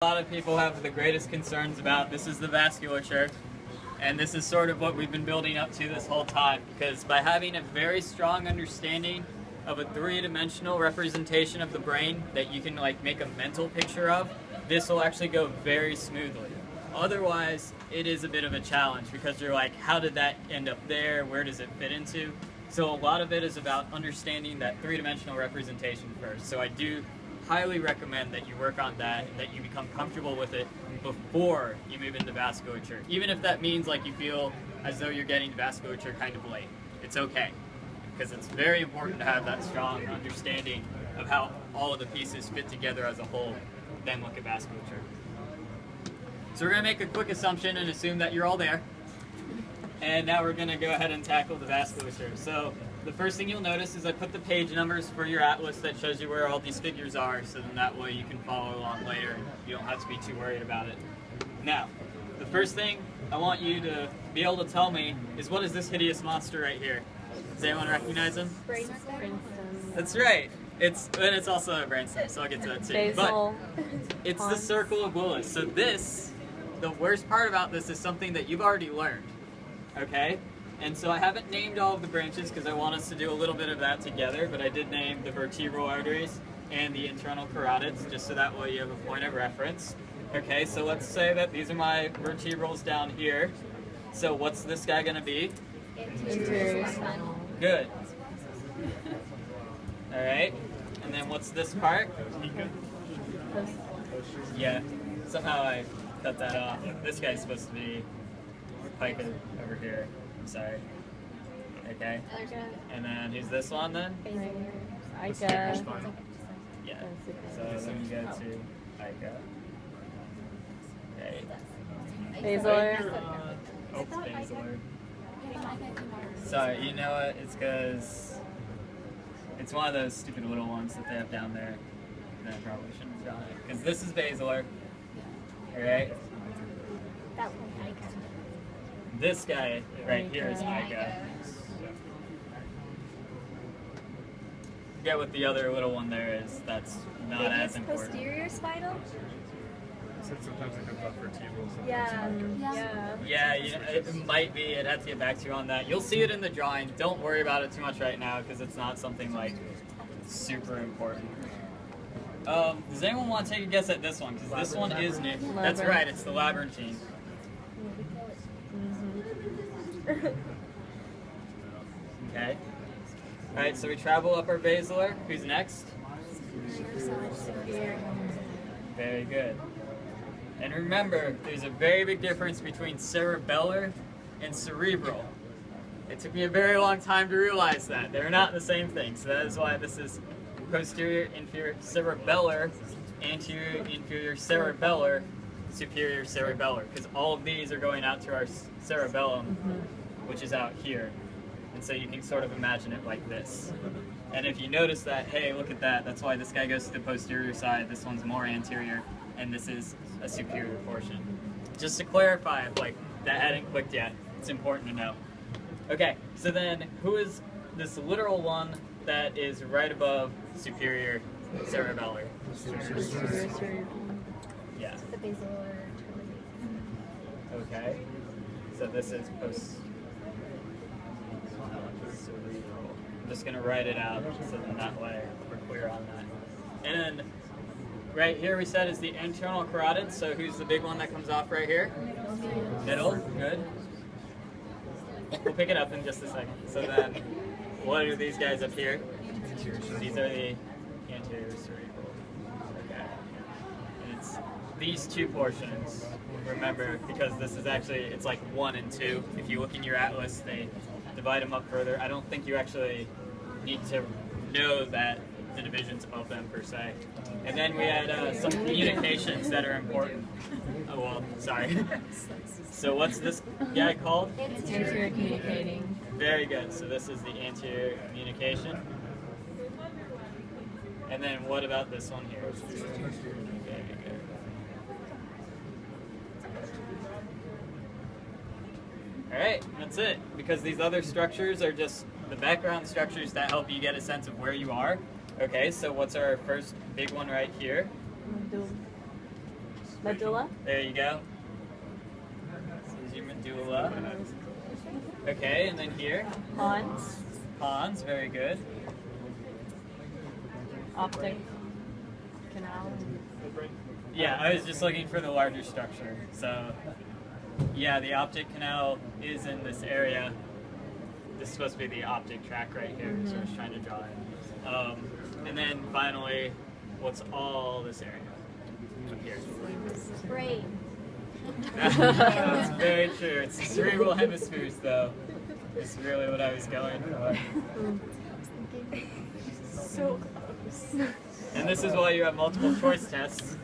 A lot of people have the greatest concerns about this is the vasculature, and this is sort of what we've been building up to this whole time, because by having a very strong understanding of a three-dimensional representation of the brain that you can like make a mental picture of, this will actually go very smoothly. Otherwise, it is a bit of a challenge because you're like, how did that end up there? Where does it fit into? So a lot of it is about understanding that three-dimensional representation first. So I do highly recommend that you work on that and that you become comfortable with it before you move into vasculature. Even if that means like you feel as though you're getting vasculature kind of late. It's okay, because it's very important to have that strong understanding of how all of the pieces fit together as a whole, then look at vasculature. So we're going to make a quick assumption and assume that you're all there. And now we're going to go ahead and tackle the vasculature. So the first thing you'll notice is I put the page numbers for your atlas that shows you where all these figures are, so then that way you can follow along later and you don't have to be too worried about it. Now, the first thing I want you to be able to tell me is, what is this hideous monster right here? Does anyone recognize him? Brainstem. That's right. It's also a brainstem, so I'll get to that too. Basil. But it's the circle of Willis. So this, the worst part about this is something that you've already learned, okay? And so I haven't named all of the branches because I want us to do a little bit of that together, but I did name the vertebral arteries and the internal carotids, just so that way you have a point of reference. Okay, so let's say that these are my vertebrals down here. So what's this guy going to be? Interior spinal. Good. All right. And then what's this part? Yeah. Somehow I cut that off. This guy's supposed to be pica over here. I'm sorry. Okay. And then who's this one then? Ica. Yeah. So then you go to Ica. Okay. Basilar. Oh, basilar. Sorry, you know what? It's because it's one of those stupid little ones that they have down there that I probably shouldn't have drawn it. Because this is basilar. Alright? That one, Ica. This guy right here is Ica. Forget what the other little one there is. That's not as important. Posterior spinal? Sometimes it comes off vertebrals. Yeah. Yeah, you know, it might be. I'd have to get back to you on that. You'll see it in the drawing. Don't worry about it too much right now because it's not something like super important. Does anyone want to take a guess at this one? Because this one is new. That's right. It's the labyrinthine. Okay. All right. So we travel up our basilar. Who's next? Very good. And remember, there's a very big difference between cerebellar and cerebral. It took me a very long time to realize that. They're not the same thing. So that is why this is posterior inferior cerebellar, anterior inferior cerebellar, superior cerebellar. Because all of these are going out to our cerebellum, which is out here. And so you can sort of imagine it like this. And if you notice that, hey, look at that. That's why this guy goes to the posterior side. This one's more anterior. And this is a superior portion. Just to clarify, if like that hadn't clicked yet, it's important to know. Okay, so then who is this literal one that is right above superior cerebellar? Yeah. The basilar. Okay. So this is cerebral. I'm just gonna write it out so that way we're clear on that. And right here we said is the internal carotid, so who's the big one that comes off right here? Middle, good. We'll pick it up in just a second. So then, what are these guys up here? These are the anterior cerebral. Okay. And it's these two portions, remember, because this is actually, it's like 1 and 2. If you look in your atlas, they divide them up further. I don't think you actually need to know that the divisions of them per se. And then we had some communications that are important. Oh well, sorry. So what's this guy called? Anterior communicating. Very good. So this is the anterior communication. And then what about this one here? Very good. Alright, that's it. Because these other structures are just the background structures that help you get a sense of where you are. Okay, so what's our first big one right here? Medulla. There you go. This is your medulla. Okay, and then here, Pons. pons, very good. Optic canal. Yeah, I was just looking for the larger structure. So, yeah, the optic canal is in this area. This is supposed to be the optic tract right here, so I was trying to draw it. And then finally, what's all this area up here? Brain. That's very true. It's the cerebral hemispheres, though. It's really what I was going for. So close. And this is why you have multiple choice tests.